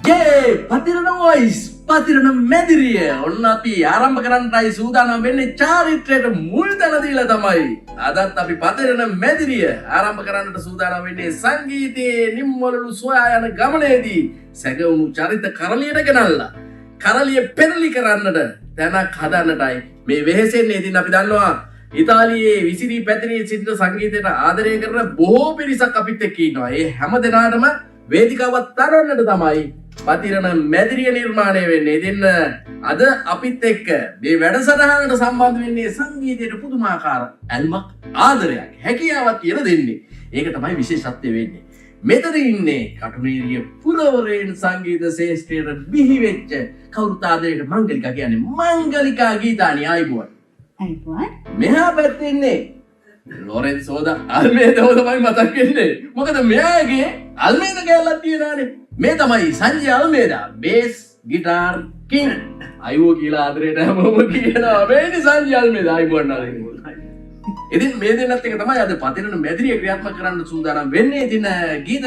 Pathirana voice Pathirana මැදිරිය ඔන්න අපි ආරම්භ කරන්නටයි සූදානම් වෙන්නේ චාරිත්‍රයට මුල් තැන දීලා තමයි අදත් අපි පතිරණ මැදිරිය ආරම්භ කරන්නට සූදානම් වෙන්නේ සංගීතයේ නිම්වලු සොයා යන ගමනේදී සැගවුණු චරිත කරලියට ගෙනල්ලා කරලිය පෙරලි කරන්නට තැනක් හදන්නටයි මේ වෙහෙසෙන්නේ. ඉතින් අපි දන්නවා ඉතාලියේ විසිරී පැතිරී සිටින සංගීතයට ආදරය කරන බොහෝ පිරිසක් අපිත් එක්ක ඉන්නවා. ඒ හැම දෙනාටම වේදිකාවක් තරන්නට තමයි පතිරණ මැදිරිය නිර්මාණය වෙන්නේ. ඉතින් අද අපිත් එක්ක මේ වැඩසටහනට සම්බන්ධ වෙන්නේ සංගීතයට පුදුමාකාර ඇල්මක් ආදරයක් හැකියාවක් කියලා දෙන්නේ. ඒක තමයි විශේෂත්වය වෙන්නේ. මෙතන ඉන්නේ කටුනේරිය පුරවරයෙන් සංගීත ශේෂ්ත්‍රයට බිහි වෙච්ච කවුරුත් ආදරයට මංගලිකා කියන්නේ මංගලිකා ගීතානි ආයිබුවන්. අයිබුවන්. මෙහා පැත්තේ ඉන්නේ ලොරෙන්සෝද අල්මේදෝ තමයි මතක් වෙන්නේ. මොකද මෙයාගේ අල්මේද කැලලක් තියෙනවානේ. මේ තමයි සංජය අල්මේදා බේස් ගිටාර් කිං. අයිවෝ කියලා ආදරයට හැමෝම කියනවා. මේනි සංජය අල්මේදා අයිබුවන් නාලේ. ඉතින් මේ දෙන්නත් එක තමයි අද පතිරණ මැදිරිය ක්‍රියාත්මක කරන්න සූදානම් වෙන්නේ. ඉතින් ගීත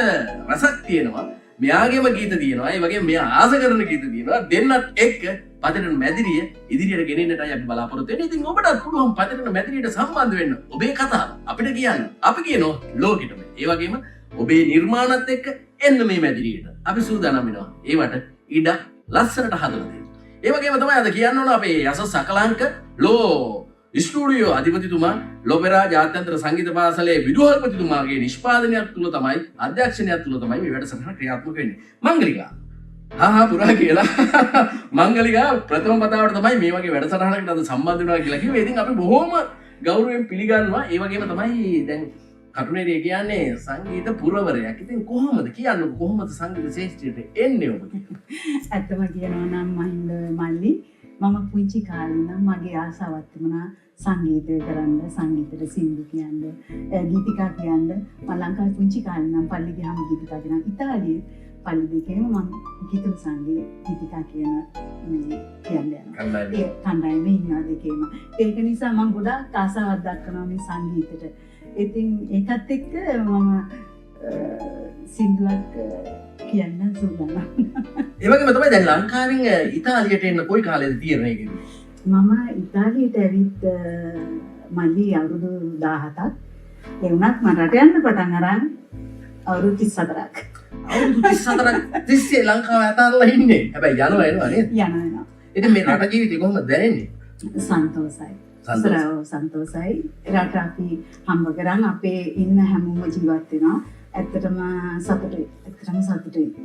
රසක් තියෙනවා. මෙයාගේම ගීත තියෙනවා. ඒ වගේම මෙයා ආස කරන ගීත තියෙනවා. දෙන්නත් එක්ක පතිරණ මැදිරිය ඉදිරියට ගෙනෙන්නටයි අපි බලාපොරොත්තු වෙන්නේ. ඉතින් ඔබටත් පුළුවන් පතිරණ මැදිරියට සම්බන්ධ වෙන්න. ඔබේ කතාව අපිට කියන්න. අපි කියනවා ලෝකෙටම. ඒ වගේම ඔබේ නිර්මාණත් එක්ක එන්න මේ මැදිරියට. අපි සූදානම් වෙනවා. ඒවට ඉඩ ලස්සනට හදලා දෙන්න. ඒ වගේම තමයි අද කියන්න ඕන අපේ යස සකලංක ලෝ ස්ටූඩියෝ අධිපතිතුමා ලොපෙරා ජාත්‍යන්තර සංගීත පාසලේ විදුහල්පතිතුමාගේ නිෂ්පාදනයක් තුළ තමයි අධ්‍යක්ෂණයක් තුළ තමයි මේ වැඩසටහන ක්‍රියාත්මක වෙන්නේ. මංගලිකා පුරා කියලා මංගලිකා ප්‍රථම වතාවට තමයි මේ වගේ වැඩසටහනකට අද සම්බන්ධ වෙනවා කියලා කිව්වේ. ඉතින් අපි බොහොම ගෞරවයෙන් පිළිගන්නවා. ඒ වගේම තමයි දැන් කටුනේරිය කියන්නේ සංගීත පුරවරයක්. ඉතින් කොහොමද කියන්නකො කොහොමද සංගීත ශාස්ත්‍රයට එන්නේ ඔබ? ඇත්තම කියනවා නම් මහින්ද මල්ලි මම පුංචි කාලේ නම් මගේ ආසාවක් තිබුණා සංගීතය කරන්න, සංගීතයට සින්දු කියන්න, ගීතිකා කියන්න. මම ලංකාවේ පුංචි කාලේ නම් පල්ලි ගියාම ගීතිකා කියනවා. ඉතාලියේ පල්ලි දෙකේම මම ගීත සංගීත ගීතිකා කියන මේ කියන්නේ යනවා. ඒ කණ්ඩායමේ ඉන්නවා දෙකේම. ඒක නිසා මම ගොඩාක් ආසාවක් දක්වනවා මේ සංගීතයට. ඉතින් ඒකත් එක්ක මම සින්දුවක් කියන්න සූදානම්. ඒ වගේම තමයි දැන් ලංකාවෙන් ඉතාලියට එන්න කොයි කාලෙද තීරණය කෙරුවේ? මම ඉතාලියට ඇවිත් මල්ලි අවුරුදු 17ක්. ඒ වුණත් මම රට යන්න පටන් අරන් අවුරුදු 34ක්. අවුරුදු 34ක් තිස්සේ ලංකාව ඇතල්ලා ඉන්නේ. හැබැයි යනවා එනවා නේද? යනවා. ඉතින් මේ රට ජීවිතේ කොහොමද දැනෙන්නේ? සන්තෝසයි. සන්තෝසයි. රට අපි හම්බ කරන් අපේ ඉන්න හැමෝම ජීවත් වෙනවා. ඇත්තටම සතුටුයි.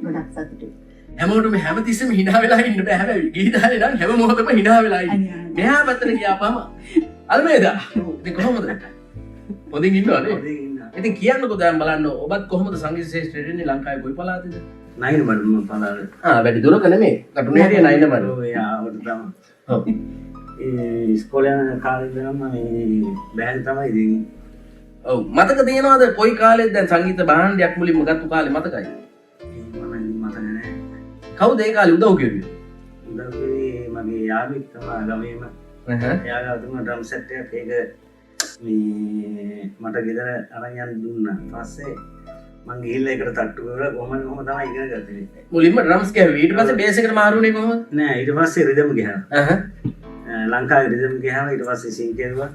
ගොඩක් සතුටුයි. හැමෝටම හැමතිස්සෙම hina වෙලා ඉන්න බෑ. හැබැයි ගීතාලේ නම් හැම මොහොතම hina වෙලා ඉන්න. මෙහා පැත්තට ගියාපම අල්මේදා. ඉතින් කොහොමද? පොදින් ඉන්නවද? ඉතින් කියන්නකෝ දැන් බලන්න ඔබත් කොහොමද සංගීත ශාස්ත්‍රයට එන්නේ ලංකාවේ කොයි පළාතේද? නයිනමඩ මම පළාත. වැඩි දුරක නෙමෙයි. කටුනේරිය නයිනමඩ. ඔව් යාවට තමයි. ඔව්. ඒ ඉස්කෝලේ යන කාලේ ඉඳන්ම මේ බෑන්ඩ් තමයි ඉතින්. ඔව් මතක තියෙනවද කොයි කාලෙද දැන් සංගීත භාණ්ඩයක් මුලින්ම ගත්ත කාලේ මතකයි? මම මතක නැහැ. කවුද ඒ කාලේ උදව් කෙරුවේ? උදව් කරේ මගේ යාළුවෙක් තමයි ගමේම. එයාලා දුන්න ඩ්‍රම් සෙට් එකක් ඒක මේ මට ගෙදර අරන් යන්න දුන්නා. පස්සේ මං ගිහිල්ලා ඒකට තට්ටු කරලා කොහොම තමයි ඉගෙන ගත්තේ. මුලින්ම ඩ්‍රම්ස් ගැහුවේ. ඊට පස්සේ බේස් එකට මාරුනේ කොහොමද? නෑ ඊට පස්සේ රිද්ම් ගහනවා. ලංකාවේ රිද්ම් ගහනවා ඊට පස්සේ සිං කෙරුවා.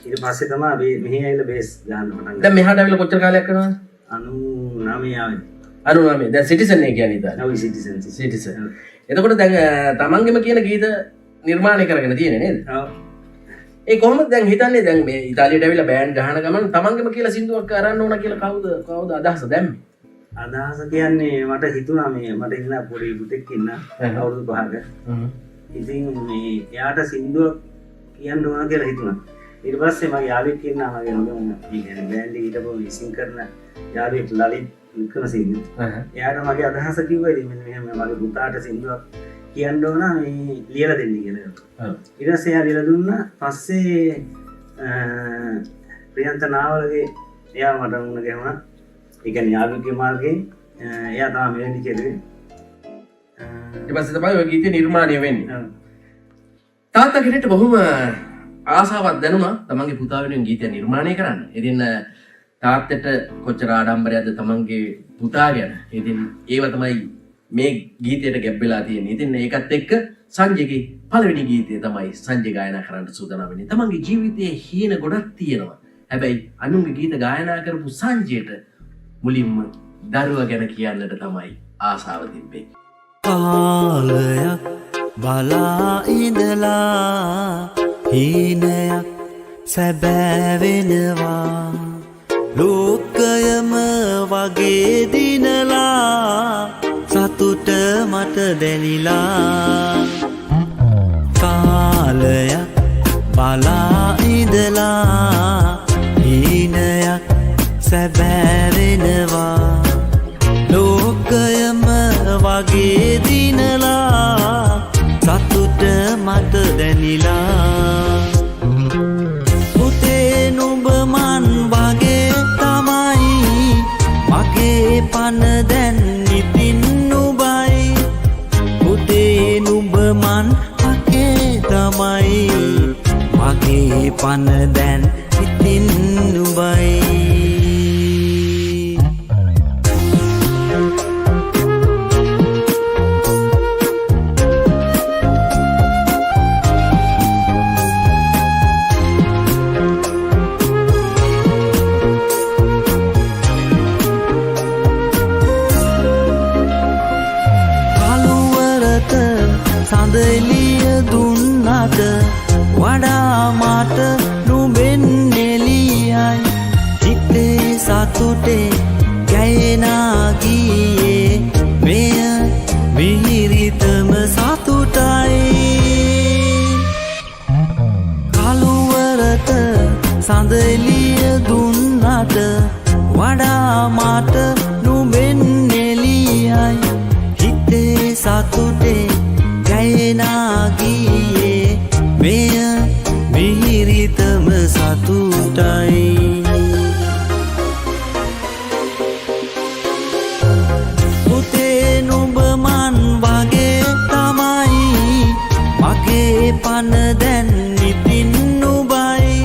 ඊට පස්සේ තමයි මෙහි ඇවිල්ලා බේස් ගහන්න පටන් ගත්තා. දැන් මෙහාට ඇවිල්ලා කොච්චර කාලයක් කරනවද? 99 ආවේ. 99. දැන් සිටිසන් එක කියන්නේ ඉතින්. ඔව් සිටිසන්. එතකොට දැන් තමන්ගෙම කියන ගීත නිර්මාණය කරගෙන තියෙන්නේ නේද? ඔව්. ඒ කොහොමද දැන් හිතන්නේ දැන් මේ ඉතාලියට ඇවිල්ලා බෑන්ඩ් ගහන ගමන් තමන්ගෙම කියලා සින්දුවක් අරන්න ඕන කියලා කවුද අදහස දැම්මේ? අදහස කියන්නේ මට හිතුණා මේ මට ඉන්න පොඩි පුතෙක් ඉන්න අවුරුදු 5ක. ඉතින් මේ එයාට සින්දුවක් කියන්න ඕන කියලා හිතුණා. ඊට පස්සේ මගේ යාළුවෙක් ඉන්නා මගේ නෝන මේ කියන්නේ බෑන්ඩ් එකට හිටපු විසින් කරන යාළුවෙක් ලලිත් වික්‍රමසිංහ. එයාට මගේ අදහස කිව්වා ඉතින් මෙන්න මෙහෙම මගේ පුතාට සින්දුවක් කියන්න ඕන මේ ලියලා දෙන්න කියලා. ඊට පස්සේ එයා ලියලා දුන්නා. පස්සේ ප්‍රියන්ත නාවලගේ එයා මට මුණ ගැහුණා. ඒ කියන්නේ යාළුවෙක්ගේ මාර්ගයෙන් එයා තමයි මෙලඩි කෙරුවේ. ඊට පස්සේ තමයි ඔය ගීතය නිර්මාණය වෙන්නේ. තාත්තා කෙනෙක්ට බොහොම ආසාවක් දැනුණා තමන්ගේ පුතා වෙනුවෙන් ගීතය නිර්මාණය කරන්න. ඉතින් තාත්තට කොච්චර ආඩම්බරයක්ද තමන්ගේ පුතා ගැන. ඉතින් ඒව තමයි මේ ගීතයට ගැබ් වෙලා තියෙන්නේ. ඉතින් ඒකත් එක්ක සංජයගේ පළවෙනි ගීතය තමයි සංජය ගායනා කරන්න සූදානම් වෙන්නේ. තමන්ගේ ජීවිතයේ හීන ගොඩක් තියෙනවා. හැබැයි අනුන්ගේ ගීත ගායනා කරපු සංජයට මුලින්ම දරුවා ගැන කියන්නට තමයි ආසාව තිබ්බේ. කාලයක් බලා ඉඳලා හීනයක් සැබෑවෙනවා ලෝකයම වගේ දිනලා සතුට මට දැනිලා කාලයක් බලා ඉඳලා හීනයක් සැබෑවෙනවා ලෝකයම වගේ දිනලා සතුට මට දැනිලා පුතේ නුඹ මන් වගේ තමයි මගේ පන දැන් ඉතින් නුඹයි පුතේ නුඹ මන් වගේ තමයි මගේ පන දැන් ඉතින් නුඹයි සඳලිය දුන්නට වඩා මට නුඹෙන් එළියයි හිතේ සතුටේ ගැයෙනා ගියේ මෙය මිහිරිතම සතුටයි කළුවරට සඳලිය දුන්නට වඩා මට නුඹෙන් එළියයි හිතේ සතුටේ ගියේ මෙය මිහිරිතම සතුටයි පුතේ නුඹ මන් වගේ තමයි මගේ පන දැන් ඉතින් නුඹයි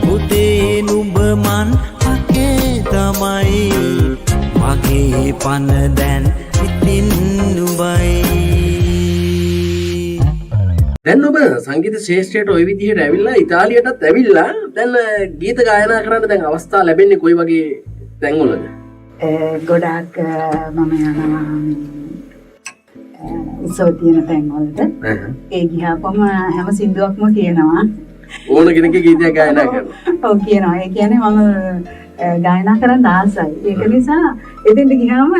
පුතේ නුඹ මන් වගේ තමයි මගේ පන දැන් ඉතින් නුඹයි දැන් ඔබ සංගීත ශේෂ්ත්‍රයට ওই විදිහට ඇවිල්ලා ඉතාලියටත් ඇවිල්ලා දැන් ගීත ගායනා කරන්න දැන් අවස්ථා ලැබෙන්නේ කොයි වගේ තැන්වලද? ගොඩාක් මම යනවා උත්සව තියෙන තැන්වලට. ඒ ගියාපම හැම සින්දුවක්ම කියනවා. ඕන කෙනෙක්ගේ ගීතයක් ගායනා කරනවා. ඔව් කියනවා. ඒ කියන්නේ මම ගායනා කරන්න ආසයි. ඒක නිසා එතෙන්ට ගියාම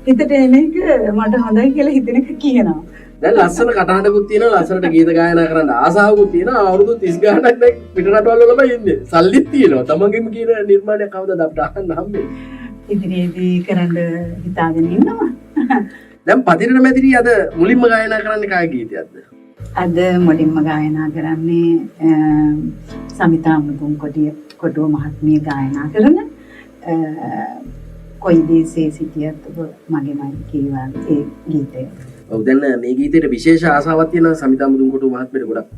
හිතට එන එක මට හොඳයි කියලා හිතෙන එක කියනවා. දැන් ලස්සන කටහඬකුත් තියෙනවා ලස්සනට ගීත ගායනා කරන්න ආසාවකුත් තියෙනවා අවුරුදු 30 ගානක් දැන් පිටරටවල වලම ඉන්නේ සල්ලිත් තියෙනවා තමන්ගේම කියන නිර්මාණයක් කවදාද අපිට අහන්න හම්බෙන්නේ ඉදිරියේදී කරන්න හිතාගෙන ඉන්නවා දැන් පතිරණ මැදිරි අද මුලින්ම ගායනා කරන්නේ කාගේ ගීතයක්ද අද මුලින්ම ගායනා කරන්නේ සමිතා මුදුන් කොටුව මහත්මිය ගායනා කරන කොයි දේශේ සිටියත් ඔබ මගේමයි කියවා ඒ ගීතය ඔව් දැන් මේ ගීතේට විශේෂ ආසාවක් තියෙනවා සමිතා මුදුන්කොටුව මහත්මියට ගොඩක්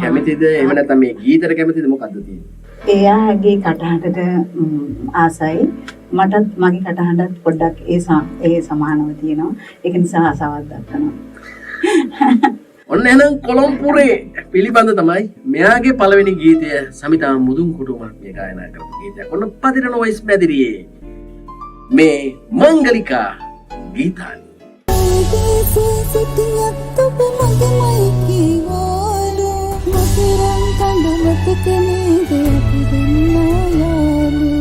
කැමතිද එහෙම නැත්නම් මේ ගීතේට කැමතිද මොකද්ද තියෙන්නේ එයාගේ කටහඬට ආසයි මටත් මගේ කටහඬත් පොඩ්ඩක් ඒ සමානව තියෙනවා ඒක නිසා ආසාවක් දක්වනවා ඔන්න එහෙනම් කොළඹපුරේ පිළිබඳ තමයි මෙයාගේ පළවෙනි ගීතය සමිතා මුදුන්කොටුව මහත්මිය ගායනා කරපු ගීතයක් ඔන්න පතිරණ වොයිස් මැදිරියේ මේ මංගලිකා ගීතානි සිටියත් ඔබ මගමයි කීවාලු මසරන් කඳ මතක නේද අපි දෙන්නා යාලු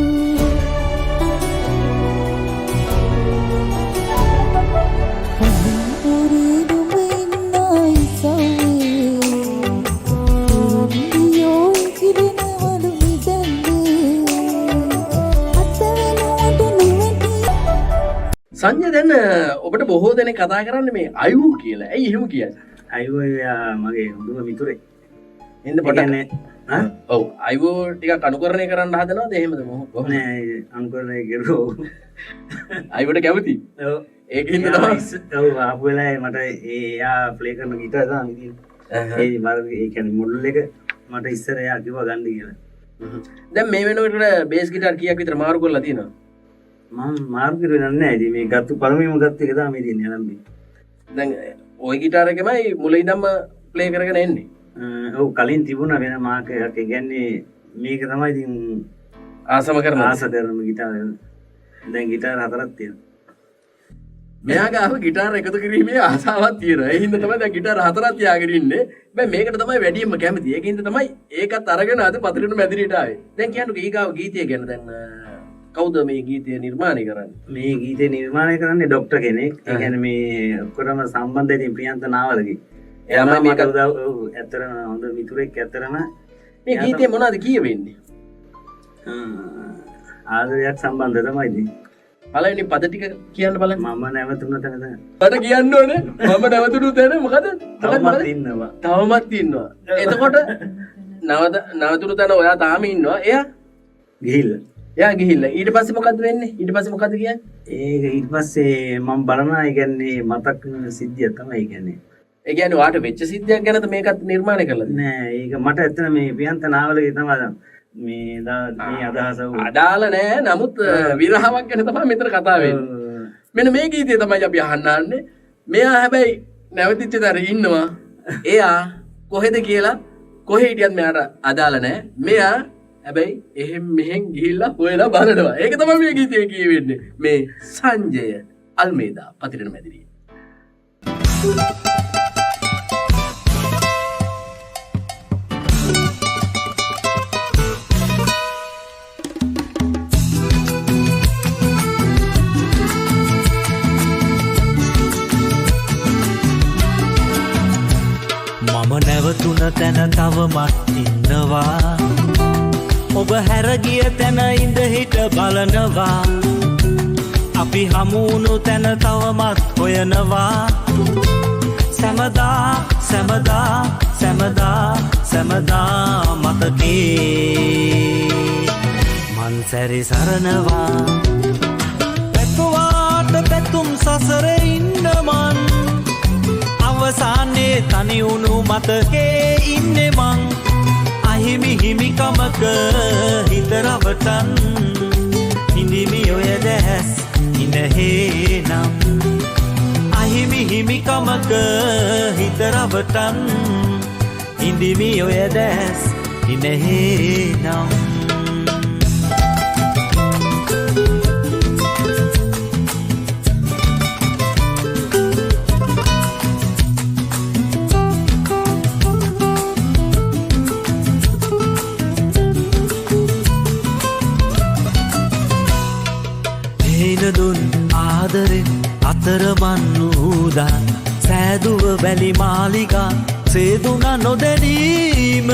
පොරේ දුඹ ඉන්නයි සවේ තුරුන්දියෝ කිරෙනවලු විදන්නේ අත වෙනුවට නොවැටි සංජය දැන් ඔබට බොහෝ දෙනෙක් කතා කරන්නේ මේ අයු කියලා. ඇයි එහෙම කියන්නේ? අයෝ මගේ හොඳම මිතුරේ. එන්න පොඩක්. ඔව් අයෝ ටිකක් අනුකරණය කරන්න හදනවද එහෙමද මොකද? නෑ අනුකරණය කරුවෝ. අයවට කැමති? ඔව් ඒකින්ද තමයි. ඔව් ආපු වෙලාවේ මට එයා ප්ලේ කරන ගිටාර තමයි ඉතින්. ඒ මම ඒ කියන්නේ මොඩල් එක මට ඉස්සර එයා කිව්වා ගන්න කියලා. දැන් මේ වෙනකොට බේස් ගිටාර් කීයක් විතර මාරු කරලා තියෙනවද? මම මාර්ග කරන්නේ නැහැ. ඉතින් මේ ගත්ත පළමුවෙන්ම ගත්ත එක තමයි මේ දෙන්නේ ආරම්භය. දැන් ওই গিitar එකමයි මුල ඉඳන්ම ප්ලේ කරගෙන එන්නේ. ඔව් කලින් තිබුණා වෙන මාර්ග එකක්. ඒ කියන්නේ මේක තමයි ඉතින් ආසම කරන ආස කරන ගිටාර. දැන් ගිටාර 4ක් තියෙනවා. මෙයාගේ අර গিitar එකතු කිරීමේ ආසාවක් තියෙනවා. ඒ හින්දා තමයි දැන් গিitar 4ක් තියාගෙන ඉන්නේ. හැබැයි මේකට තමයි වැඩියෙන්ම කැමති. ඒකින්ද තමයි ඒකත් අරගෙන අද පතරිනු මැදිරියට ආවේ. දැන් කියන්නකෝ ඊගාව ගීතය ගැන දැන් කවුද මේ ගීතය නිර්මාණය කරන්නේ? මේ ගීතේ නිර්මාණය කරන්නේ ડોක්ටර් කෙනෙක්. ඒ කියන්නේ මේ ඔක්කොම සම්බන්ධයි ඉතින් ප්‍රියන්ත නාවලගේ. එයාම මේක උදව් ඇත්තරම හොඳ මිතුරෙක් ඇත්තරම මේ ගීතේ මොනවද කියවෙන්නේ? ආදරයක් සම්බන්ධ තමයි ඉතින්. පළවෙනි පද ටික කියන්න බලන්න. මම නැවතුණ තැන මට කියන්න ඕනේ. මම නැවතුණු තැන මොකද? තවමත් ඉන්නවා. තවමත් ඉන්නවා. එතකොට නැවතුණු තැන ඔයා තාම ඉන්නවා. එයා ගිහිල්ලා ඊට පස්සේ මොකද්ද වෙන්නේ? ඊට පස්සේ මොකද්ද කියන්නේ? ඒක ඊට පස්සේ මම බලනවා. ඒ කියන්නේ මතක් වෙන සිද්ධියක් තමයි ඒ කියන්නේ. ඒ කියන්නේ ඔයාට වෙච්ච සිද්ධියක් ගැනද මේකත් නිර්මාණය කළාද? නෑ ඒක මට ඇත්තට මේ ප්‍රියන්ත නාවලගේ තමයි මේ අදහස අදාළ නෑ. නමුත් විරහාවක් ගැන තමයි මෙතන කතා වෙන්නේ. මෙන්න මේ ගීතය තමයි අපි අහන්නේ. මෙයා හැබැයි නැවතිච්ච තැන ඉන්නවා. එයා කොහෙද කියලා කොහෙ හිටියත් මෙයාට අදාළ නෑ. මෙයා හැබැයි එහෙම් මෙහෙන් ගිහිල්ලා හොයලා බලනවා. ඒක තමයි මේ ගීතේ කියවෙන්නේ. මේ සංජය අල්මේදා පතිරණ මැදිරිය. මම නැවතුන තැන තවමත් ඉන්නවා. ඔබ හැරගිය තැන ඉඳ හිට බලනවා. අපි හමුුණු තැන තවමත් හොයනවා. සැමදා සැමදා සැමදා සැමදා මතකේ මන් සැරි සරනවා. පැතුවාට පැතුම් සසර ඉන්නමන් අවසානයේ තනිවුණු මතකේ ඉන්නෙ මං. අහිමි හිමිකමක හිතරවටන් හිඳිමි ඔය දැස් ඉනහේ නම්. අහිමි හිමිකමක හිතරවටන් හිඳිමි ඔය දැස් ඉනහේ නම්. දුන් ආදරෙන් අතරමන් වූදා සෑදුව වැලි මාලිගා සේදුන නොදැනීම.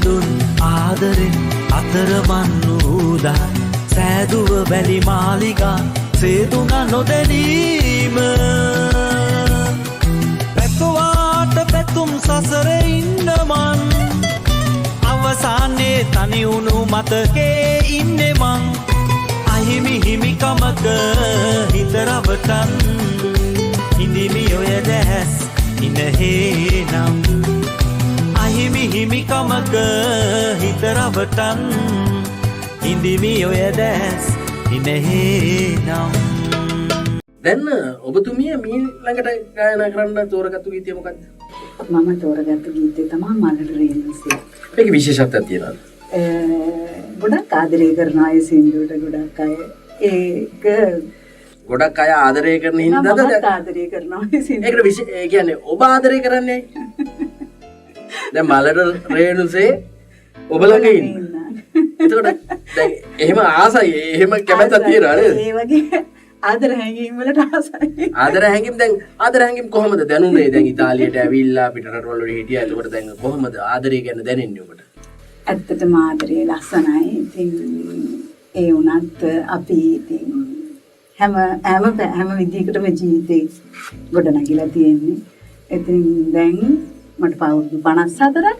දුන් ආදරෙන් අතරමන් වූදා සෑදුව වැලි මාලිගා සේදුන නොදැනීම. පැතුවාට පැතුම් සසර ඉන්නමන් අවසානයේ තනිවුණු මතකේ ඉන්නෙ මං. අහිමි හිමිකමක හිතරවටන් හිඳිමි ඔය දැස් ඉනහේ නම්. අහිමි හිමිකමක හිතරවටන් හිඳිමි ඔය දැස් ඉනහේ නම්. දැන් ඔබතුමිය මේ ළඟට ගායනා කරන්න තෝරගත්තු ගීතය මොකක්ද? මම තෝරගත්තු ගීතය තමයි මලට රේන්සේ. මේක විශේෂත්වයක් තියෙනවා. ගොඩක් ආදරය කරන අය සින්දුවට ගොඩක් අය ඒක ගොඩක් අය ආදරය කරන හින්දාද? මමත් ආදරය කරනවා ඒ සින්දුව. ඒකට ඒ කියන්නේ ඔබ ආදරය කරන්නේ දැන් මලට රේණුසේ ඔබ ළඟ ඉන්න. එතකොට දැන් එහෙම ආසයි එහෙම කැමැත්තක් තියෙනවා නේද? ඒ වගේ ආදර හැඟීම් වලට ආසයි. ආදර හැඟීම් දැන් ආදර හැඟීම් කොහොමද දැනුනේ? දැන් ඉතාලියට ඇවිල්ලා පිටරටවල හිටියා. එතකොට දැන් කොහොමද ආදරය ගැන දැනෙන්නේ ඔබට? ඇත්තටම ආදරේ ලස්සනයි. ඉතින් ඒ වුණත් අපි ඉතින් හැම විදිහකටම ජීවිතේ ගොඩනගිලා තියෙන්නේ. ඉතින් දැන් මට පවුරුදු 54ක්.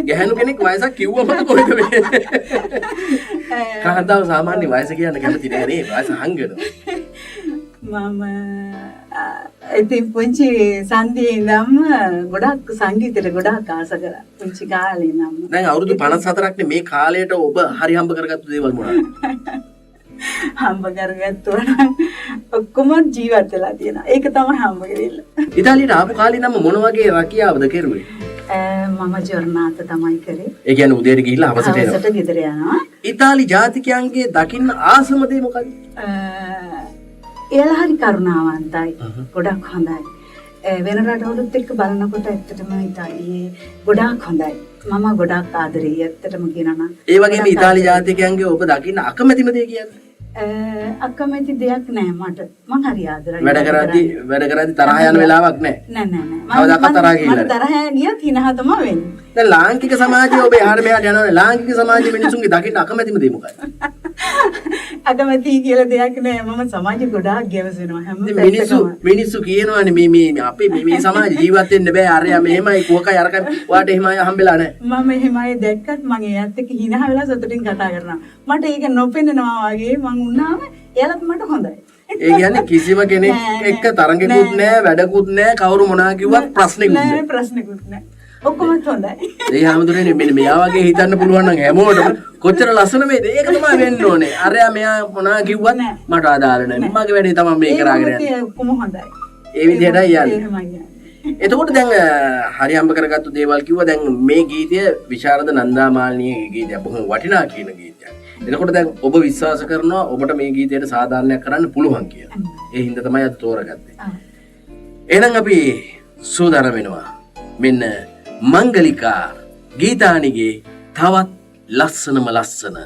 ගැහණු කෙනෙක් වයසක් කිව්වම කොහෙද මේ? කාන්තාව සාමාන්‍ය වයස කියන්න කැමති නෑ නේ. වයස හංගනවා. මම ඉතින් පුංචි සංදියේ ඉඳන්ම ගොඩක් සංගීතයට ගොඩක් ආස කරා. පුංචි කාලේ ඉඳන්ම. දැන් අවුරුදු 54ක් නේ මේ කාලයට ඔබ හරි හම්බ කරගත්තු දේවල් මොනවද? හම්බ කරගත්තා නම් ඔක්කොම ජීවත් වෙලා තියෙනවා. ඒක තමයි හම්බ කරෙilla. ඉතාලියට ආපු කාලේ නම් මොන වගේ රැකියාවද කෙරුවේ? මම ජොර්නාත තමයි කරේ. ඒ කියන්නේ උදේට ගිහිල්ලා හවසට එනවා. හවසට ගෙදර යනවා. ඉතාලි ජාතිකයන්ගේ දකින්න ආසම දේ මොකක්ද? එයාලා හරි කරුණාවන්තයි. ගොඩක් හොඳයි. වෙන රටවලුත් එක්ක බලනකොට ඇත්තටම ඉතාලියේ ගොඩක් හොඳයි. මම ගොඩක් ආදරෙයි ඇත්තටම කියනවා නම්. ඒ වගේම ඉතාලි ජාතිකයන්ගේ ඔබ දකින්න අකමැතිම දේ කියන්නේ? අකමැති දෙයක් නෑ මට. මං හරි ආදරයි. වැඩ කරද්දි තරහ යන වෙලාවක් නෑ. නෑ. කවදාකවත් තරහ ගිහිල්ලා මට තරහ ගියත් හිනහ තමයි වෙන්නේ. දැන් ලාංකික සමාජයේ ඔබ එහාට මෙහාට යනවනේ. ලාංකික සමාජයේ මිනිසුන්ගේ දකින්න අකමැතිම දේ මොකක්ද? අකමැති කියලා දෙයක් නෑ. මම සමාජෙ ගොඩාක් ගැවසෙනවා හැම මිනිස්සු කියනවානේ මේ අපේ මේ සමාජ ජීවත් වෙන්න බෑ. අරයා මෙහෙමයි කෝකයි අරකයි වාට එහෙමයි හම්බෙලා නෑ. මම එහෙමයි දැක්කත් මම එයාත් එක්ක හිනහ වෙලා සතුටින් කතා කරනවා. මට ඒක නොපෙන්නනවා වගේ මං උන්නාම එයාලත් මට හොඳයි. ඒ කියන්නේ කිසිම කෙනෙක් එක්ක තරඟෙකුත් නෑ වැඩකුත් නෑ කවුරු මොනවා කිව්වත් ප්‍රශ්නෙකුත් නෑ. නෑ ප්‍රශ්නෙකුත් නෑ. ඔක්කොමත් හොඳයි. ඒ හැමදෙරේ මෙන්න මෙයා වගේ හිතන්න පුළුවන් නම් හැමෝටම කොච්චර ලස්සන මේද? ඒක තමයි වෙන්න ඕනේ. අරයා මෙයා මොනවා කිව්වත් මට අදාළ නෑ. මගේ වැඩේ තමයි මේ කරාගෙන යන්නේ. ඔක්කොම හොඳයි. ඒ විදිහටයි යන්නේ. එහෙමයි යන්නේ. එතකොට දැන් හරි හම්බ කරගත්තු දේවල් කිව්වා. දැන් මේ ගීතය විශාරද නන්දාමාලිනියගේ ගීතයක්. බොහොම වටිනා කියන ගීතයක්. එතකොට දැන් ඔබ විශ්වාස කරනවා ඔබට මේ ගීතයට සාධාරණයක් කරන්න පුළුවන් කියලා. ඒ හින්දා තමයි අද තෝරගත්තේ. එහෙනම් අපි සූදානම් වෙනවා. මෙන්න මංගලිකා ගීතානිගේ තවත් ලස්සනම ලස්සන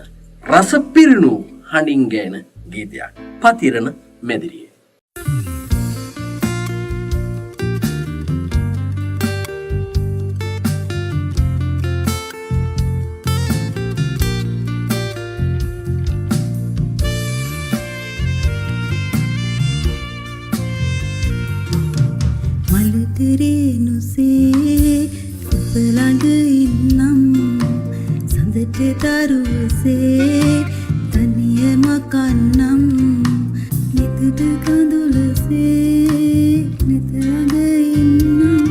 රස පිරුණු හඬින් ගෑන ගීතයක්. පතිරණ මැදිරිය. මලතරේනුසේ උපළඟ ඉන්නම් සඳට දරුවසේ තනියම කන්නම් නිතට කඳුලසේ නිතරඟ ඉන්නම්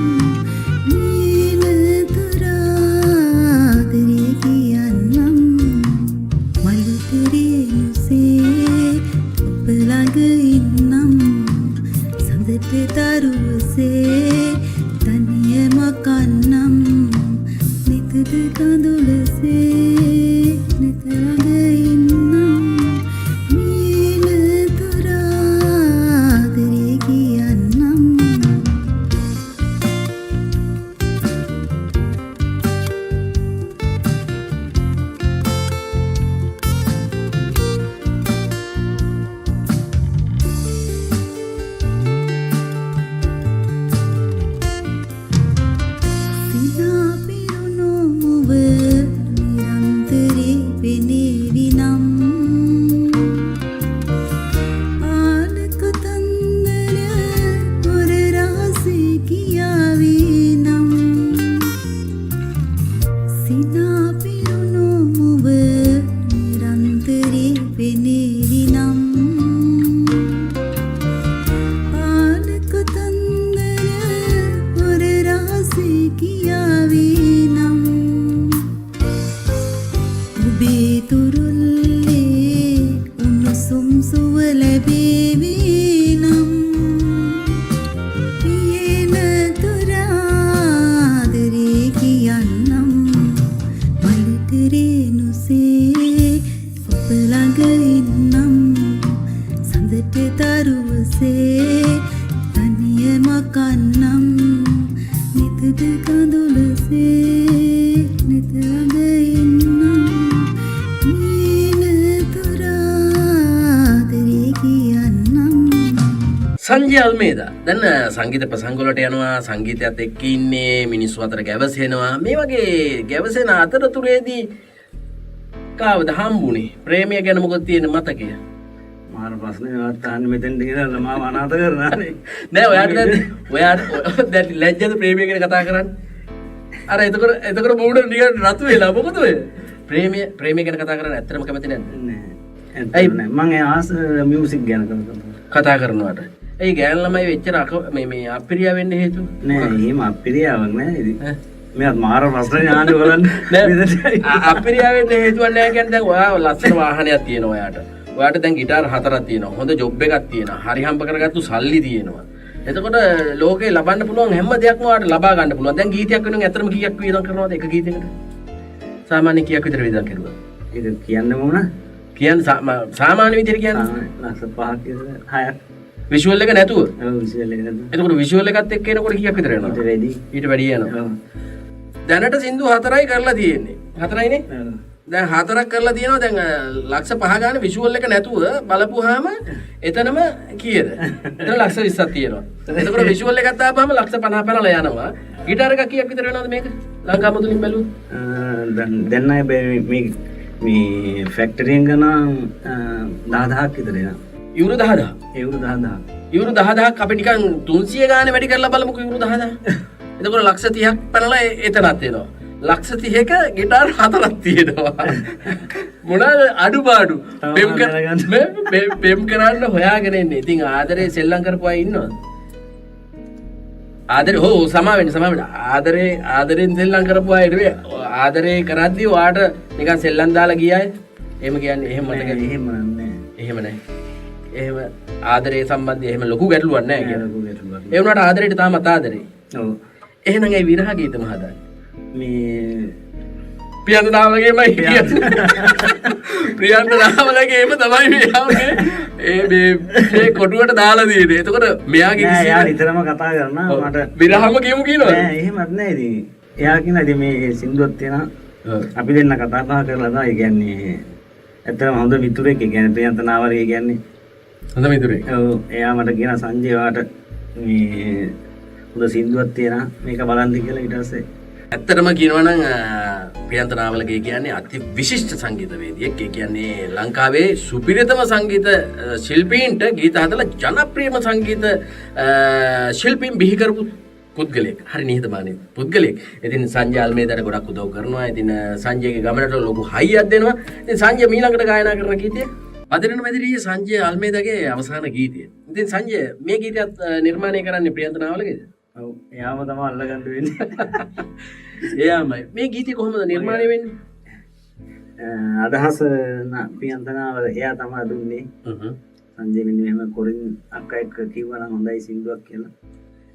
නීලතරාදරේ කියන්නම් මලතරේනුසේ උපළඟ ඉන්නම් සඳට දරුවසේ තනියම කන්නම් නිතට කඳුලසේ නිතරඟ ඉන්නම් නීලතරාදරේ කියන්නම් සංජය අල්මේදා දැන් සංගීත ප්‍රසංගවලට යනවා සංගීතයත් එක්ක ඉන්නේ මිනිස්සු අතර ගැවසෙනවා මේ වගේ ගැවසෙන අතරතුරේදී කාවද හම්බුනේ ප්‍රේමය ගැන මොකද තියෙන මතකය මාර ප්‍රශ්නේ වත් අහන්න මෙතෙන්ට ගෙනල්ලා මාව අනාථ කරනානේ නෑ ඔයාට දැන් ලැජ්ජද ප්‍රේමය ගැන කතා කරන්නේ අර එතකොට මොඩ නිකන් රතු වෙලා මොකද ඔය ප්‍රේමය ගැන කතා කරන්නේ ඇත්තටම කැමති නැද්ද නෑ ඇත්තට නෑ මම ආස මියුසික් ගැන කතා කරනවාට ඒ ගෑනු ළමයි වෙච්චර මේ අපිරියා වෙන්න හේතුව නෑ එහෙම අපිරියාවක් නෑ ඉතින් මෙයාත් මාර ප්‍රශ්න ඥානෙ බලන්න අපිරියා වෙන්න හේතුවක් නෑ කියන්නේ දැන් ඔයා ලස්සන වාහනයක් තියෙනවා ඔයාට දැන් ගිටාර් 4ක් තියෙනවා හොඳ ජොබ් එකක් තියෙනවා හරි හම්බ කරගත්තු සල්ලි තියෙනවා එතකොට ලෝකේ ලබන්න පුළුවන් හැම දෙයක්ම ඔයාට ලබා ගන්න පුළුවන් දැන් ගීතයක් වෙනුවෙන් ඇත්තටම කීයක් වියදම් කරනවද එක ගීතයකට සාමාන්‍යයෙන් කීයක් විතර වියදම් කරුවා ඒක කියන්න මොන කියන්න සාමාන්‍ය විදිහට කියන්නේ ලක්ෂ 5ක් විතර 6ක් විෂුවල් එක නැතුව ඔව් විෂුවල් එක නැතුව එතකොට විෂුවල් එකත් එක්ක එනකොට කීයක් විතර ඊට යනවද වැඩි ඊට වැඩි යනවා දැනට සින්දු 4යි කරලා තියෙන්නේ 4යිනේ දැන් 4ක් කරලා තියෙනවා දැන් ලක්ෂ 5 ගානේ විෂුවල් එක නැතුව බලපුවාම එතනම කීයද එතන ලක්ෂ 20ක් තියෙනවා එතකොට විෂුවල් එකක් දාපුවාම ලක්ෂ 50 පැනලා යනවා ගිටාර එක කීයක් විතර වෙනවද මේක ලංකා මුදලින් බැලුවොත් දැන් අය මේ ෆැක්ටරියෙන් ගන්න 10000ක් විතර එනවා යුරෝ 10000 යුරෝ 10,000ක් අපි නිකන් 300 ගානේ වැඩි කරලා බලමුකෝ යුරෝ 10,000 එතකොට ලක්ෂ 30ක් පැනලා එතනත් එනවා ලක්ෂ 30ක ගිටාර් 4ක් තියෙනවා මොනවාද අඩුපාඩු පෙම් කරන්න හොයාගෙන ඉන්නේ ඉතින් ආදරේ සෙල්ලම් කරපු අය ඉන්නවද ආදරේ හෝ සමාවෙන්න ආදරෙන් සෙල්ලම් කරපු අය නෙවෙයි ආදරේ කරද්දී ඔයාට නිකන් සෙල්ලම් දාලා ගියාය එහෙම කියන්නේ එහෙම මතක එහෙම නෑ එහෙම ආදරේ සම්බන්ධයෙන් එහෙම ලොකු ගැටලුවක් නෑ කියලා ඒ වුණාට ආදරේට තාමත් ආදරේ ඔව් එහෙනම් ඒ විරහ ගීතම හදාන්නේ මේ ප්‍රියන්ත නාමලගේමයි ප්‍රියන්ත නාමලගේම තමයි මෙයාගේ මේ කොටුවට දාලා තියෙන්නේ. එතකොට මෙයාගේ කිසි එයා නිතරම කතා කරනවා මට විරහම කියමු කියනවා. නෑ එහෙමත් නෑ ඉතින්. එයා කියනවා ඉතින් මේ සින්දුවක් තියෙනවා අපි දෙන්න කතා බහ කරලා තමයි කියන්නේ ඇත්තටම හොඳ මිතුරෙක් කියන්නේ ප්‍රියන්ත නාමලගේ කියන්නේ හොඳ මිතුරෙක්. ඔව් එයා මට කියන සංජය වාට මේ හොඳ සින්දුවක් තියෙනවා මේක බලන්න කියලා ඊට පස්සේ ඇත්තටම කියනවනම් ප්‍රියන්ත නාවලගේ කියන්නේ අති විශිෂ්ට සංගීතවේදියෙක්. ඒ කියන්නේ ලංකාවේ සුපිරිතම සංගීත ශිල්පීන්ට ගීත හදලා ජනප්‍රියම සංගීත ශිල්පීන් බිහි කරපු පුද්ගලයෙක්. හරි නිහතමානී පුද්ගලයෙක්. ඉතින් සංජය අල්මේදාට ගොඩක් උදව් කරනවා. ඉතින් සංජයගේ ගමනට ලොකු හයියක් දෙනවා. ඉතින් සංජය මීළඟට ගායනා කරන ගීතය අදිරණ මැදිරියේ සංජය අල්මේදාගේ අවසාන ගීතය. ඉතින් සංජය මේ ගීතයත් නිර්මාණය කරන්නේ ප්‍රියන්ත නාවලගේද? ඔව් එයාම තමයි අල්ලගන්න වෙන්නේ. එයාමයි. මේ ගීතය කොහොමද නිර්මාණය වෙන්නේ? අදහස ප්‍රියන්තනාවල එයා තමයි දුන්නේ. සංජය මෙන්න මෙහෙම කොරින් අක්කා එක්ක කිව්වා නම් හොඳයි සින්දුවක් කියලා.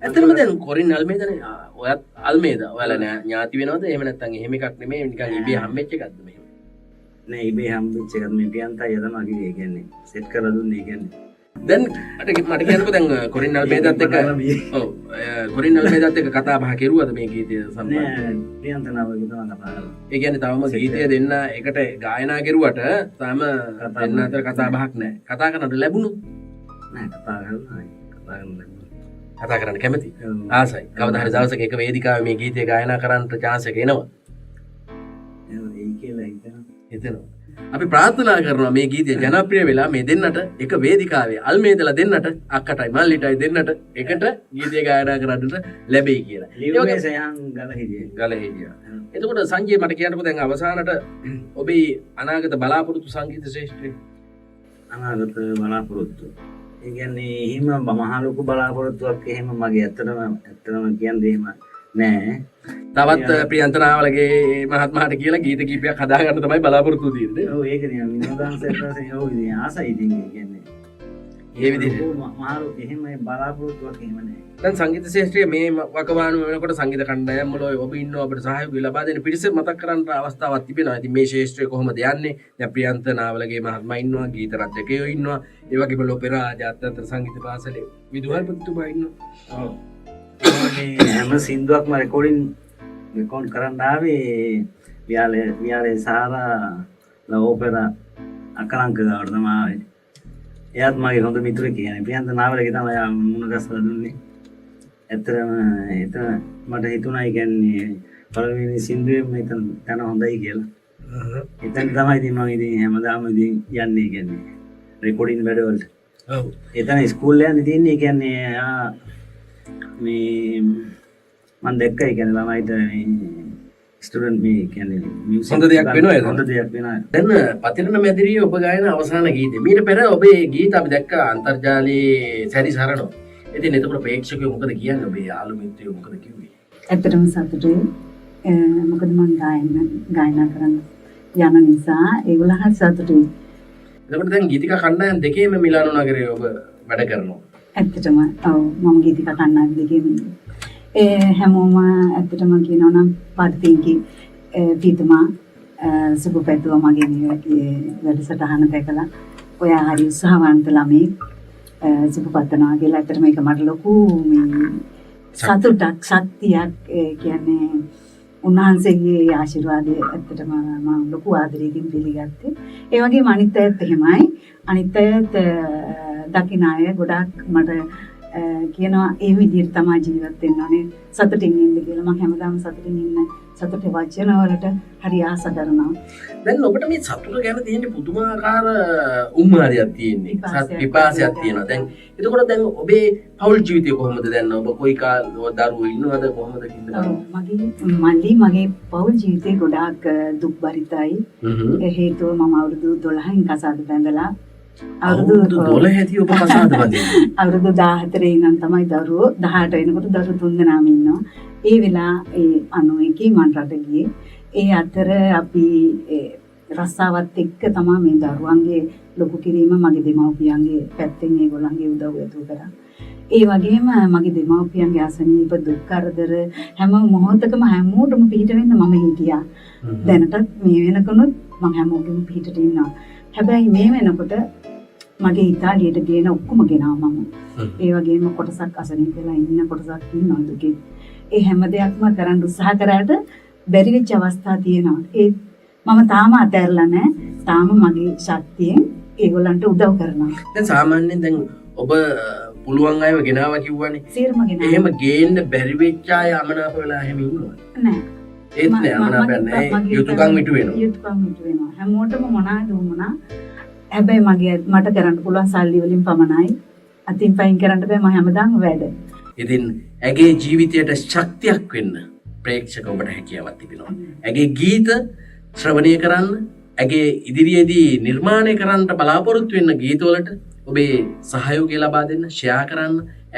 ඇත්තටම දැන් කොරින් අල්මේදානේ ඔයත් අල්මේදා. ඔයාලා ඥාති වෙනවද? එහෙම නැත්නම් එහෙම එකක් නෙමෙයි නිකන් ඉබේ හම්බෙච්ච එකක්ද මෙහෙම? නෑ ඉබේ හම්බෙච්ච එකක් මේ ප්‍රියන්තයි තමයි කිව්වේ කියන්නේ. සෙට් කරලා දුන්නේ කියන්නේ. දැන් මට කියන්නකෝ දැන් කොරින් අල්මේදාත් එක්ක ඔව් කොරින් අල්මේදාත් එක්ක කතා බහ කෙරුවද මේ ගීතය සම්බන්ධව? නෑ ප්‍රියන්තනාවගේ තමයි කතා කරලා. ඒ කියන්නේ තවම ගීතය දෙන්න එකට ගායනා කෙරුවට තාම දෙන්න අතර කතා බහක් නැහැ. කතා කරන්න ලැබුණොත් නෑ කතා කරලා කතා කරන්න කැමති. ආසයි. කවදා හරි දවසක එක වේදිකාවේ මේ ගීතය ගායනා කරන්න chance එක එනවා. ඒ කියලා හිතනවා. අපි ප්‍රාර්ථනා කරනවා මේ ගීතය ජනප්‍රිය වෙලා මේ දෙන්නට එක වේදිකාවේ අල්මේදලා දෙන්නට අක්කටයි මල්ලිටයි දෙන්නට එකට ගීතය ගායනා කරන්නට ලැබෙයි කියලා. ලියුමේ සයන් ගලහිදියා. එතකොට සංජය මට කියන්නකෝ දැන් අවසානට ඔබේ අනාගත බලාපොරොත්තු සංගීත ශ්‍රේෂ්ඨය අනාගත බලාපොරොත්තු. ඒ කියන්නේ එහෙම මහා ලොකු බලාපොරොත්තුවක් එහෙම මගේ ඇත්තටම කියන්නේ එහෙම නෑ. තවත් ප්‍රියන්ත නාවලගේ මහත්මයාට කියලා ගීත කීපයක් හදාගන්න තමයි බලාපොරොත්තු තියෙන්නේ. ඔව් ඒක නේ විනෝදාංශයට පස්සේ ඔව් ඉතින් ආසයි ඉතින් කියන්නේ. ඒ විදිහට මහා ලොකු එහෙම බලාපොරොත්තුවක් එහෙම නෑ. දැන් සංගීත ශාස්ත්‍රයේ මේ වකවානුව වෙනකොට සංගීත කණ්ඩායම් වල ඔබ ඉන්නවා අපිට සහයෝගය ලබා දෙන පිරිස මතක් කරන්න අවස්ථාවක් තිබෙනවා. ඉතින් මේ ශාස්ත්‍රය කොහොමද යන්නේ? දැන් ප්‍රියන්ත නාවලගේ මහත්මයා ඉන්නවා, ගීත රචකයෝ ඉන්නවා, ඒ වගේම ලොපෙරා ජාත්‍යන්තර සංගීත පාසලේ විදුහල්පතිතුමා ඉන්නවා. ඔව්. මේ හැම සින්දුවක්ම රෙකෝඩ් කරන්න ආවේ වියාලේ සාරා ලෝපෙරා අකලංක ගාවට තමයි ආවේ. එයාත් මගේ හොඳ මිතුරෙක් කියන්නේ. ප්‍රියන්ත නාවලගේ තමයි මුණ ගැසලා දුන්නේ. ඇත්තටම එතන මට හිතුණා කියන්නේ පළවෙනි සින්දුවේ මෙතන තන හොඳයි කියලා. එතන තමයි ඉතින් මම ඉතින් හැමදාම ඉතින් යන්නේ කියන්නේ රෙකෝඩින් වැඩවලට. ඔව්. එතන ඉස්කෝලේ යන්නේ තියන්නේ කියන්නේ මේ මම දැක්කයි කියන්නේ ළමයිට මේ ස්ටුඩන්ට් මේ කියන්නේ මියුසික් හොඳ දෙයක් වෙනවා ඒක. හොඳ දෙයක් වෙනවා. දැන් පතිරණ මැදිරියේ ඔබ ගායන අවසාන ගීතය. මීට පෙර ඔබේ ගීත අපි දැක්ක අන්තර්ජාලයේ සැරිසරනවා. ඉතින් එතකොට ප්‍රේක්ෂකයෝ මොකද කියන්නේ? ඔබේ යාළු මිත්‍රයෝ මොකද කිව්වේ? ඇත්තටම සතුටුයි. මොකද මම ගායනා කරන්න යන නිසා ඒගොල්ලෝ හරි සතුටුයි. එතකොට දැන් ගීතිකා කණ්ඩායම් දෙකේම මිලානෝ නගරයේ ඔබ වැඩ කරනවා. ඇත්තටම ඔව් මම ගීතිකා කණ්ඩායම් දෙකේම හැමෝම ඇත්තටම කියනවා නම් පරිතින්කි පීතුමා සුබපැතුවා මගේ මේ වැඩසටහන දැකලා ඔයා හරි උත්සාහවන්ත ළමෙක් සුබපතනවා කියලා. ඇත්තටම ඒක මට ලොකු මේ සතුටක් ශක්තියක් කියන්නේ උන්වහන්සේගේ ආශිර්වාදය ඇත්තටම මම ලොකු ආදරයකින් පිළිගත්තේ. ඒ වගේම අනිත් අයත් එහෙමයි. අනිත් අයත් දකින්න අය ගොඩාක් මට කියනවා ඒ විදිහට තමයි ජීවත් වෙන්න ඕනේ සතුටින් ඉන්න කියලා. මම හැමදාම සතුටින් ඉන්න සතුටේ වචන වලට හරි ආස කරනවා. දැන් ඔබට මේ සතුට ගැන තියෙන පුදුමාකාර උම්මාරියක් තියෙන්නේ. පිපාසයක් තියෙනවා. දැන් එතකොට දැන් ඔබේ පෞල් ජීවිතය කොහොමද දැන් ඔබ කොයි දරුවෝ ඉන්නවද කොහොමද කිව්වද? මගේ පෞල් ජීවිතේ ගොඩාක් දුක්බරිතයි. ඒ හේතුව මම අවුරුදු 12න් කසාද බැඳලා අවුරුදු 12 ඇති ඔබ කසාද බැඳින්නේ. අවුරුදු 14 ඉඳන් තමයි දරුවෝ 18 වෙනකොට දරුවෝ 3 දෙනාම ඉන්නවා. ඒ වෙලාව ඒ 91 මම රට ගියේ. ඒ අතර අපි රස්සාවත් එක්ක තමයි මේ දරුවන්ගේ ලොකු කිරීම මගේ දෙමව්පියන්ගේ පැත්තෙන් ඒගොල්ලන්ගේ උදව් ඇතුව කරා. ඒ වගේම මගේ දෙමව්පියන්ගේ අසනීප දුක් කරදර හැම මොහොතකම හැමෝටම පිට වෙන්න මම හිටියා. දැනටත් මේ වෙනකනොත් මම හැමෝගෙම පිටට ඉන්නවා. හැබැයි මේ වෙනකොට මගේ ඉතාලියට ගේන ඔක්කොම ගෙනාවා මම. ඒ වගේම කොටසක් අසනීප වෙලා ඉන්න කොටසක් ඉන්නවා දුකේ. ඒ හැම දෙයක්ම කරන්න උත්සාහ කරාට බැරි වෙච්ච අවස්ථා තියෙනවා. ඒ මම තාම අතහැරලා නැහැ. තාම මගේ ශක්තියෙන් ඒගොල්ලන්ට උදව් කරනවා. දැන් සාමාන්‍යයෙන් දැන් ඔබ පුළුවන් අයව ගෙනාවා කිව්වනේ. සීරම ගෙනාවා. එහෙම ගේන්න බැරි වෙච්ච අය අමනාප වෙලා එහෙම ඉන්නවද? නෑ. ඒත් නෑ අමනාප නැහැ. යුතුයකම් ඉටු වෙනවා. යුතුයකම් ඉටු වෙනවා. හැමෝටම මොනවාද වුණා. හැබැයි මට කරන්න පුළුවන් සල්ලි වලින් පමණයි. අතින් පයින් කරන්න බෑ. මම හැමදාම වැඩ. ඉතින් ඇගේ ජීවිතයට ශක්තියක් වෙන්න ප්‍රේක්ෂක ඔබට හැකියාවක් තිබෙනවා. ඇගේ ගීත ශ්‍රවණය කරන්න, ඇගේ ඉදිරියේදී නිර්මාණය කරන්න බලාපොරොත්තු වෙන්න ගීතවලට ඔබේ සහයෝගය ලබා දෙන්න, ෂෙයා කරන්න.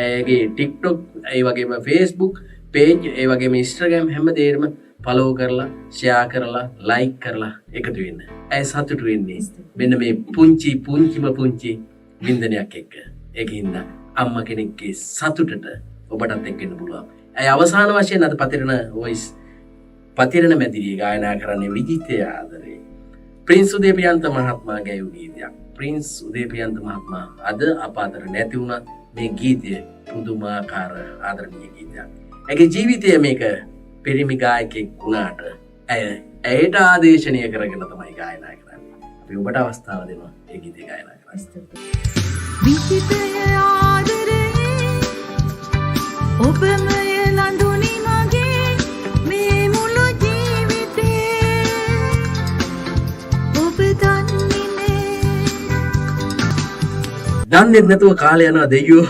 ඇගේ TikTok, ඒ වගේම Facebook page, ඒ වගේම Instagram හැම දෙයකම follow කරලා, ෂෙයා කරලා, like කරලා එකතු වෙන්න. ඇය සතුටු වෙන්නේ මෙන්න මේ පුංචි වින්දනයක් එක්ක. ඒකින්ද අම්මා කෙනෙක්ගේ සතුටට ඔබටත් එක්කෙන්න පුළුවන්. ඇය අවසාන වශයෙන් අද පතිරණ මැදිරියේ ගායනා කරන්නේ විජිතය ආදරේ. ප්‍රින්ස් උදේපියන්ත මහත්මයා ගැයූ ගීතයක්. ප්‍රින්ස් උදේපියන්ත මහත්මයා අද අප අතර නැති වුණත් මේ ගීතය පුදුමාකාර ආදරණීය ගීතයක්. ඇගේ ජීවිතය මේක පිරිමි ගායකයෙක් වුණාට ඇයට ආදේශනය කරගෙන තමයි ගායනා කරන්නේ. අපි ඔබට අවස්ථාව දෙනවා ඒ ගීතය ගායනා කරන්න. විචිතය ආදරේ ඔබමය ලඳුනි මගේ මේ මුළු ජීවිතේ ඔබ දන්නේ දන්නේ නැතුව කාලය යනවා දෙයියෝ.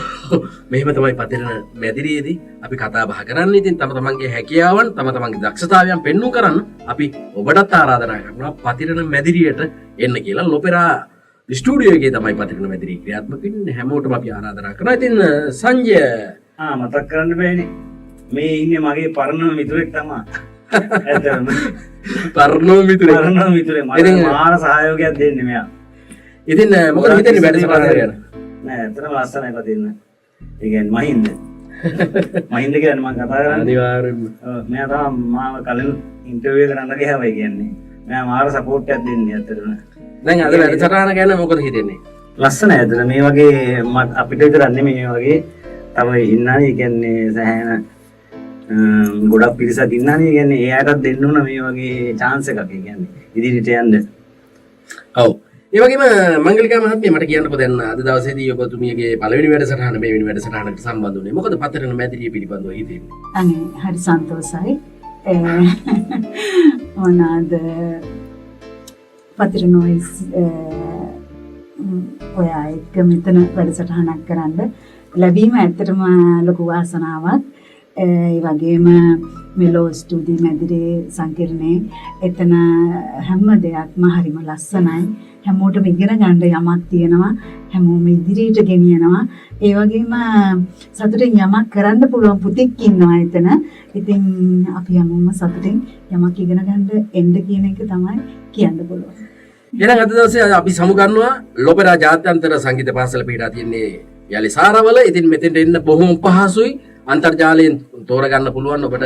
මෙහෙම තමයි පතිරණ මැදිරියේදී අපි කතා බහ කරන්නේ. ඉතින් තමන්ගේ හැකියාවන් තමන්ගේ දක්ෂතාවයන් පෙන්වු කරන්න අපි ඔබටත් ආරාධනා කරනවා පතිරණ මැදිරියට එන්න කියලා. ලොපෙරා ස්ටුඩියෝ එකේ තමයි පතිරණ මැදිරිය ක්‍රියාත්මක වෙන්නේ. හැමෝටම අපි ආරාධනා කරනවා. ඉතින් සංජය මතක් කරන්න බෑනේ. මේ ඉන්නේ මගේ පරණ මිතුරෙක් තමයි. ඇත්තටම පරණ මිතුරෙක්. මට මාර සහයෝගයක් දෙන්නේ මෙයා. ඉතින් මොකද හිතන්නේ වැඩසටහන ගැන? නෑ ඇත්තටම ලස්සනයි පතින්න. ඒ කියන්නේ මහින්ද කියන්නේ මම කතා කරන්නේ අනිවාර්යෙන්ම. මෙයා තමයි මාව කලින් ඉන්ටර්විව් කරන්න ගියාවයි කියන්නේ. මෙයා මාර සපෝට් එකක් දෙන්නේ ඇත්තටම. දැන් අද වැඩසටහන ගැන මොකද හිතන්නේ? ලස්සනයි ඇත්තට. මේ වගේ අපිට විතරක් නෙමෙයි මේ වගේ තව ඉන්නානේ. කියන්නේ සෑහෙන ගොඩක් පිරිසක් ඉන්නානේ. කියන්නේ ඒ අයටත් දෙන්න ඕන මේ වගේ chance එකක්. ඒ කියන්නේ ඉදිරියට යන්න. ඔව්. ඒ වගේම මංගලිකා මහත්මිය මට කියන්නකෝ දැන් අද දවසේදී ඔබතුමියගේ පළවෙනි වැඩසටහන මේ වෙනි වැඩසටහනට සම්බන්ධ වුණේ. මොකද පතරණ මැදිරිය පිළිබඳව හිතෙන්නේ? අනේ හරි සන්තෝසයි. මොනවාද පතිරනොයිස් ඔයා එක්ක මෙතන වැඩසටහනක් කරන්න ලැබීම ඇත්තටම ලොකු වාසනාවක්. ඒ වගේම මෙලෝ ස්ටුඩියෝ මැදිරේ සංකීර්ණේ එතන හැම දෙයක්ම හරිම ලස්සනයි. හැමෝටම ඉගෙන ගන්න යමක් තියෙනවා. හැමෝම ඉදිරියට ගෙනියනවා. ඒ වගේම සතුටින් යමක් කරන්න පුළුවන් පුතෙක් ඉන්නවා එතන. ඉතින් අපි හැමෝම සතුටින් යමක් ඉගෙන ගන්න එන්න කියන එක තමයි කියන්න පුළුවන්. එහෙනම් අද දවසේ අපි සමුගන්නවා ලොපෙරා ජාත්‍යන්තර සංගීත පාසල පිටා තියෙන්නේ යලි සාරවල. ඉතින් මෙතෙන්ට එන්න බොහොම පහසුයි. අන්තර්ජාලයෙන් තෝරගන්න පුළුවන්. ඔබට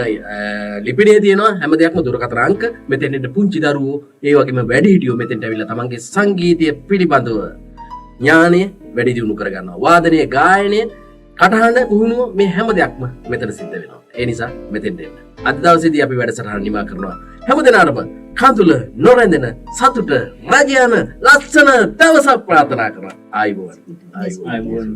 ලිපිණියේ තියෙනවා හැම දෙයක්ම දුරකථන අංක. මෙතෙන් එන්න පුංචි දරුවෝ ඒ වගේම වැඩිහිටියෝ මෙතෙන්ට ඇවිල්ලා තමන්ගේ සංගීතය පිළිබඳව ඥානය වැඩි දියුණු කරගන්නවා. වාදනය, ගායනය, කටහඬ, පුහුණුව මේ හැම දෙයක්ම මෙතන සිද්ධ වෙනවා. ඒ නිසා මෙතෙන්ට එන්න. අද දවසේදී අපි වැඩසටහන නිමා කරනවා. හැම දිනකටම කඳුල නොරැඳෙන සතුට රජයන ලස්සන දවසක් ප්‍රාර්ථනා කරනවා. ආයුබෝවන්. ආයුබෝවන්.